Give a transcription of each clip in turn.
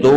2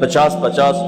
50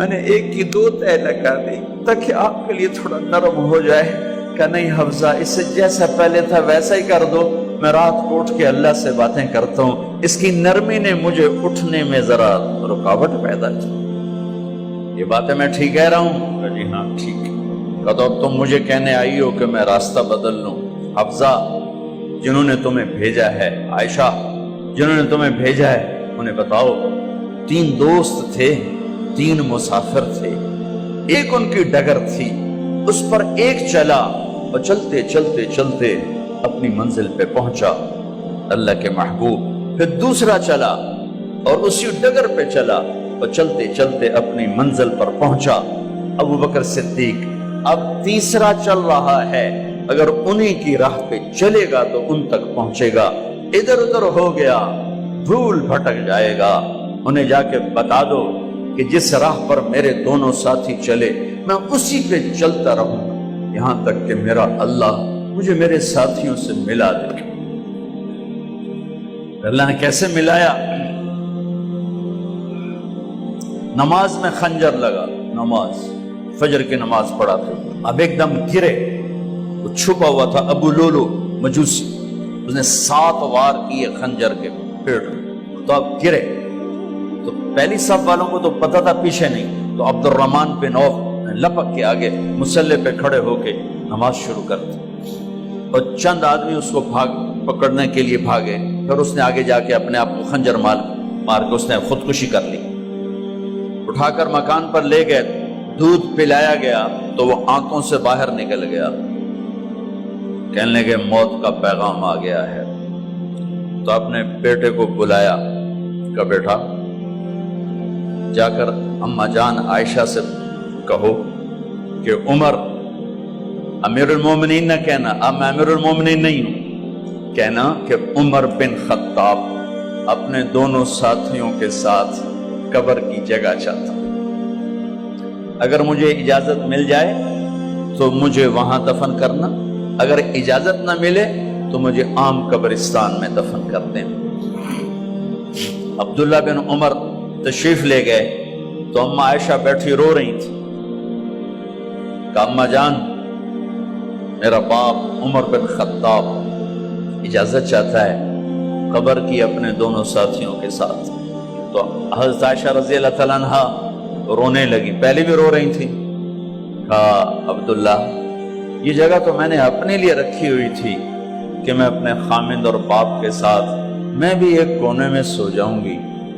میں نے ایک کی 2 تہ لگا دی تاکہ آپ کے لیے تھوڑا نرم ہو جائے۔ کہ نہیں حفظہ، اس سے جیسا پہلے تھا ویسا ہی کر دو، میں رات کو اٹھ کے اللہ سے باتیں کرتا ہوں، اس کی نرمی نے مجھے اٹھنے میں ذرا رکاوٹ پیدا کی۔ یہ باتیں میں ٹھیک کہہ رہا ہوں؟ کہ جی ہاں ٹھیک ہے۔ کہ تو اب تم مجھے کہنے آئی ہو کہ میں راستہ بدل لوں؟ حفظہ، جنہوں نے تمہیں بھیجا ہے، عائشہ جنہوں نے تمہیں بھیجا ہے، انہیں بتاؤ 3 دوست تھے، 3 مسافر تھے، ایک ان کی ڈگر تھی، اس پر ایک چلا اور چلتے چلتے چلتے اپنی منزل پہ پہنچا اللہ کے محبوب، پھر دوسرا چلا اور اسی ڈگر پہ چلا اور چلتے چلتے اپنی منزل پر پہنچا ابو بکر صدیق۔ اب تیسرا چل رہا ہے، اگر انہیں کی راہ پہ چلے گا تو ان تک پہنچے گا، ادھر ادھر ہو گیا بھول بھٹک جائے گا۔ انہیں جا کے بتا دو کہ جس راہ پر میرے دونوں ساتھی چلے میں اسی پہ چلتا رہوں یہاں تک کہ میرا اللہ مجھے میرے ساتھیوں سے ملا دے۔ اللہ نے کیسے ملایا؟ نماز میں خنجر لگا، نماز فجر کی نماز پڑھا تھا، اب ایک دم گرے، وہ چھپا ہوا تھا ابو لولو مجوسی، اس نے 7 وار کیے خنجر کے پیٹ میں، تو اب گرے تو پہلی صف والوں کو تو پتہ تھا، پیچھے نہیں، تو عبد الرحمن بن عوف لپک کے آگے مصلی پہ کھڑے ہو کے نماز شروع کر دی، اور چند آدمی اس کو پکڑنے کے لیے بھاگے، پھر اس نے آگے جا کے اپنے آپ کو خنجر مار کے اس نے خودکشی کر لی۔ اٹھا کر مکان پر لے گئے، دودھ پلایا گیا تو وہ آنتوں سے باہر نکل گیا، کہنے لگے موت کا پیغام آ گیا ہے۔ تو اپنے بیٹے کو بلایا کہ بیٹا جا کر اماں جان عائشہ سے کہو کہ عمر، امیر المومنین نہ کہنا، اب میں امیر المومنین نہیں ہوں، کہنا کہ عمر بن خطاب اپنے دونوں ساتھیوں کے ساتھ قبر کی جگہ چاہتا، اگر مجھے اجازت مل جائے تو مجھے وہاں دفن کرنا، اگر اجازت نہ ملے تو مجھے عام قبرستان میں دفن کر دیں۔ عبداللہ بن عمر تشریف لے گئے تو اماں عائشہ بیٹھی رو رہی تھی کہ اماں جان میرا باپ عمر بن خطاب اجازت چاہتا ہے قبر کی اپنے دونوں ساتھیوں کے ساتھ۔ تو حضرت عائشہ رضی اللہ تعالیٰ عنہا رونے لگی، پہلے بھی رو رہی تھی، کہا عبداللہ یہ جگہ تو میں نے اپنے لیے رکھی ہوئی تھی کہ میں اپنے خامند اور باپ کے ساتھ میں بھی ایک کونے میں سو جاؤں گی،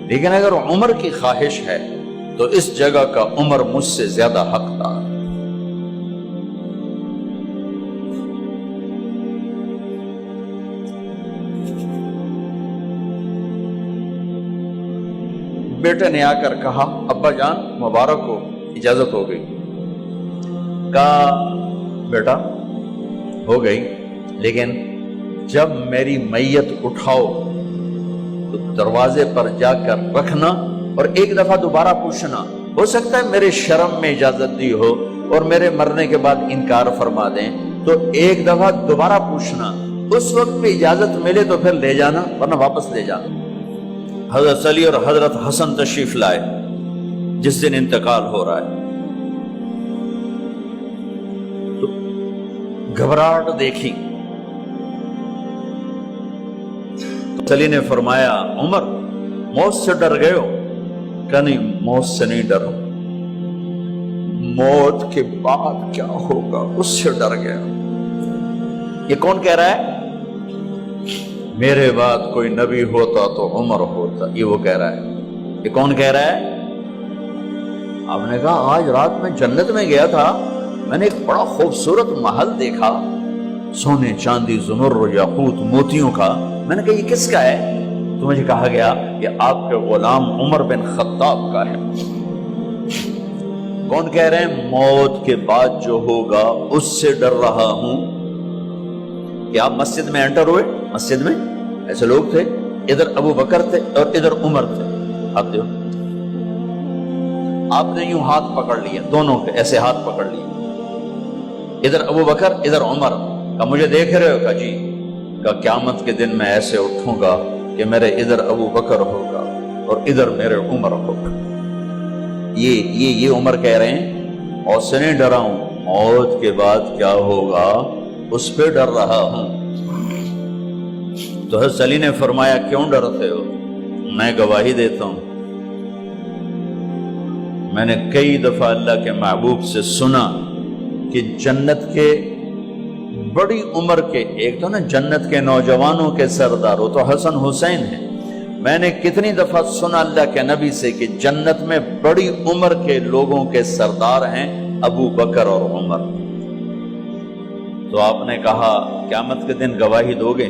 لیکن اگر عمر کی خواہش ہے تو اس جگہ کا عمر مجھ سے زیادہ حقدار۔ بیٹے نے آ کر کہا ابا جان مبارک ہو، اجازت ہو گئی۔ کہا بیٹا ہو گئی، لیکن جب میری میت اٹھاؤ تو دروازے پر جا کر رکھنا اور ایک دفعہ دوبارہ پوچھنا، ہو سکتا ہے میرے شرم میں اجازت دی ہو اور میرے مرنے کے بعد انکار فرما دیں، تو ایک دفعہ دوبارہ پوچھنا، اس وقت بھی اجازت ملے تو پھر لے جانا ورنہ واپس لے جانا۔ حضرت علی اور حضرت حسن تشریف لائے جس دن انتقال ہو رہا ہے، تو گھبراہٹ دیکھی، علی نے فرمایا عمر موت سے ڈر گئے ہو؟ کہ نہیں موت سے نہیں ڈرا، موت کے بعد کیا ہوگا اس سے ڈر گیا۔ یہ کون کہہ رہا ہے؟ میرے بعد کوئی نبی ہوتا تو عمر ہوتا، یہ وہ کہہ رہا ہے۔ یہ کون کہہ رہا ہے؟ آپ نے کہا آج رات میں جنت میں گیا تھا، میں نے ایک بڑا خوبصورت محل دیکھا، سونے چاندی زمر یاقوت موتیوں کا، میں نے کہا یہ کس کا ہے؟ تو مجھے کہا گیا کہ آپ کے غلام عمر بن خطاب کا ہے۔ کون کہہ رہے ہیں موت کے بعد جو ہوگا اس سے ڈر رہا ہوں؟ کہ آپ مسجد میں انٹر ہوئے، مسجد میں ایسے لوگ تھے، ادھر ابو بکر تھے اور ادھر عمر تھے، ہاتھ دیو، آپ نے یوں ہاتھ پکڑ لیا، دونوں کے ایسے ہاتھ پکڑ لیے، ادھر ابو بکر ادھر عمر، کہ مجھے دیکھ رہے ہو؟ کہ جی۔ کہ قیامت کے دن میں ایسے اٹھوں گا کہ میرے ادھر ابو بکر ہوگا اور ادھر میرے عمر ہوگا۔ یہ عمر کہہ رہے ہیں اور سے نہیں ڈرا ہوں، موت کے بعد کیا ہوگا اس پہ ڈر رہا ہوں۔ تو حضرت علی نے فرمایا کیوں ڈرتے ہو؟ میں گواہی دیتا ہوں، میں نے کئی دفعہ اللہ کے محبوب سے سنا کہ جنت کے بڑی عمر کے، ایک تو نا جنت کے نوجوانوں کے سردار، وہ تو حسن حسین ہیں، میں نے کتنی دفعہ سنا اللہ کے نبی سے کہ جنت میں بڑی عمر کے لوگوں کے سردار ہیں ابو بکر اور عمر۔ تو آپ نے کہا قیامت کے دن گواہی دو گے؟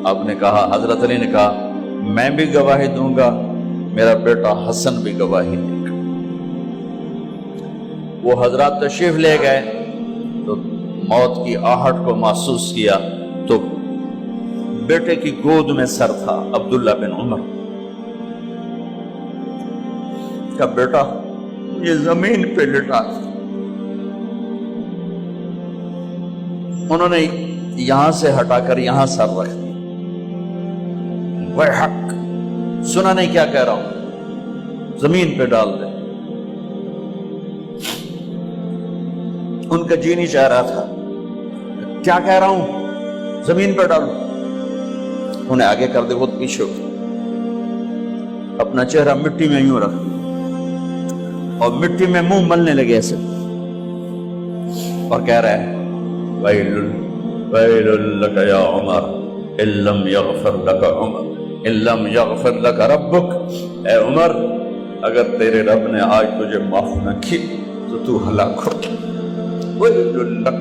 آپ نے کہا، حضرت علی نے کہا میں بھی گواہی دوں گا، میرا بیٹا حسن بھی گواہی دے گا۔ وہ حضرات تشریف لے گئے تو موت کی آہٹ کو محسوس کیا تو بیٹے کی گود میں سر تھا عبداللہ بن عمر کا، بیٹا یہ زمین پہ لٹا تھا۔ انہوں نے یہاں سے ہٹا کر یہاں سر رکھ دیا۔ وہ حق سنا نہیں کیا کہہ رہا ہوں، زمین پہ ڈال دے۔ ان کا جی نہیں چاہ رہا تھا، کیا کہہ رہا ہوں، زمین پہ ڈالو۔ انہیں آگے کر دے، وہ پیچھے اپنا چہرہ مٹی میں یوں رکھ اور مٹی میں منہ ملنے لگے ایسے، اور کہہ رہا ہے ویل لک یا عمر ان لم یغفر لک عمر ان لم یغفر لک ربک، اے عمر اگر تیرے رب نے آج تجھے معاف نہ کی تو تو ہلاک ہو۔ ویل لک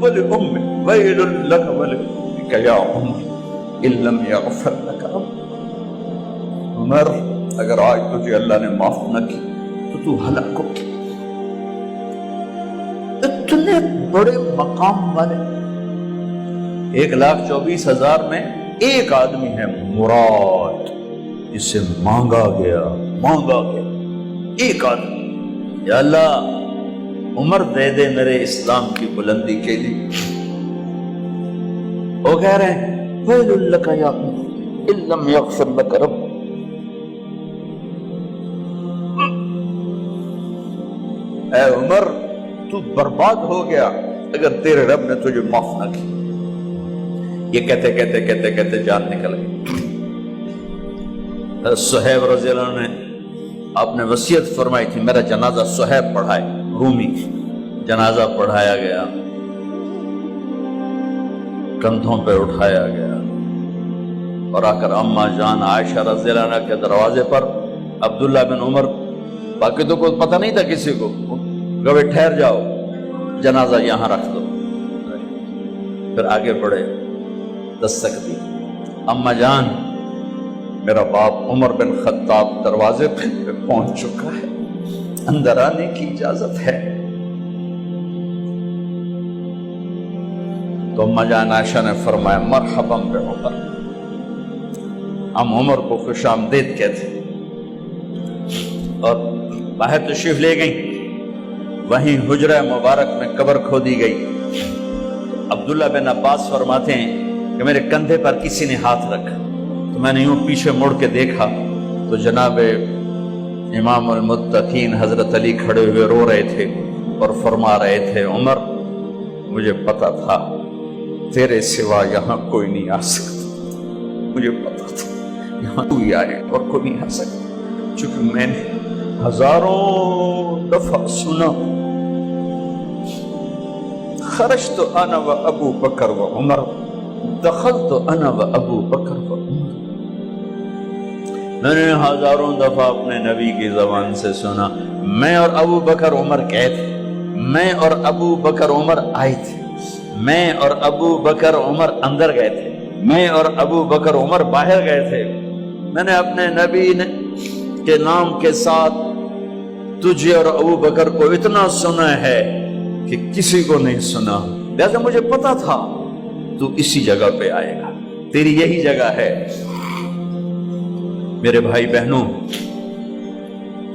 ولأمک ویل لک ولأمک یا عمر ان لم یغفر لک ربک، عمر اگر آج تجھے اللہ نے معاف نہ کی تو تو ہلاک ہو۔ اتنے بڑے مقام والے 1,24,000 میں ایک آدمی ہے مراد، جسے مانگا گیا ایک آدمی، یا اللہ عمر دے دے میرے اسلام کی بلندی کے لیے۔ وہ کہہ رہے ہیں ویل لک یا عمر ان لم یغفر لک رب، اے عمر تو برباد ہو گیا اگر تیرے رب نے تجھے معاف نہ کی۔ یہ کہتے جان نکل گئی۔ صہیب رضی اللہ عنہ نے آپ نے وصیت فرمائی تھی میرا جنازہ صہیب پڑھائے، رومی جنازہ پڑھایا گیا، کندھوں پہ اٹھایا گیا، اور آ کر اماں جان عائشہ رضی اللہ عنہ کے دروازے پر عبداللہ بن عمر، باقی تو کوئی پتہ نہیں تھا کسی کو، گوے ٹھہر جاؤ جنازہ یہاں رکھ دو۔ پھر آگے بڑھے، دستک دی، اماں جان میرا باپ عمر بن خطاب دروازے پہ پہنچ چکا ہے، اندر آنے کی اجازت ہے۔ تو اماں جان عائشہ نے فرمایا مرحبا بعمر، ہم عمر کو خوش آمدید کہتے، اور باہر تشریف لے گئیں۔ وہیں حجرہ مبارک میں قبر کھودی گئی۔ عبداللہ بن عباس فرماتے ہیں کہ میرے کندھے پر کسی نے ہاتھ رکھا تو میں نے یوں پیچھے مڑ کے دیکھا تو جناب امام المتقین حضرت علی کھڑے ہوئے رو رہے تھے اور فرما رہے تھے عمر مجھے پتا تھا تیرے سوا یہاں کوئی نہیں آ سکتا، مجھے پتا تھا یہاں تو ہی آئے اور کوئی نہیں آ سکتا، چونکہ میں نے ہزاروں دفعہ سنا خرجت انا و ابو بکر و عمر دخلت انا و ابو بکر و عمر، میں نے ہزاروں دفعہ اپنے نبی کی زبان سے سنا میں اور ابو بکر عمر گئے تھے، میں اور ابو بکر عمر آئے تھے، میں اور ابو بکر عمر اندر گئے تھے، میں اور ابو بکر عمر باہر گئے تھے، میں نے اپنے نبی کے نام کے ساتھ تجھے اور ابو بکر کو اتنا سنا ہے کہ کسی کو نہیں سنا، لہذا مجھے پتا تھا تو اسی جگہ پہ آئے گا، تیری یہی جگہ ہے۔ میرے بھائی بہنوں،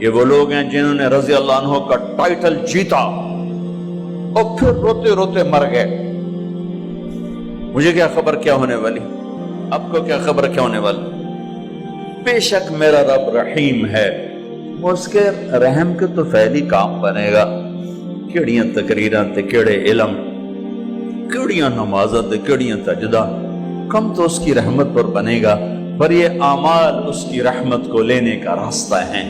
یہ وہ لوگ ہیں جنہوں نے رضی اللہ عنہ کا ٹائٹل جیتا اور پھر روتے روتے مر گئے۔ مجھے کیا خبر کیا ہونے والی، آپ کو کیا خبر کیا ہونے والی؟ بے شک میرا رب رحیم ہے، اس کے رحم کے تو فعلی کام بنے گا، کیڑیاں تقریراں تے کیڑے علم، کیڑیاں نمازاں تے کیڑیاں سجدہ، کم تو اس کی رحمت پر بنے گا، پر یہ اعمال اس کی رحمت کو لینے کا راستہ ہیں۔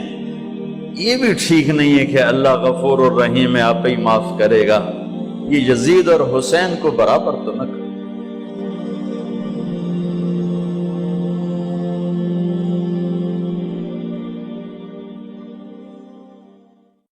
یہ بھی ٹھیک نہیں ہے کہ اللہ غفور الرحیم ہے، آپ ہی معاف کرے گا، یہ یزید اور حسین کو برابر تو نہ کرے۔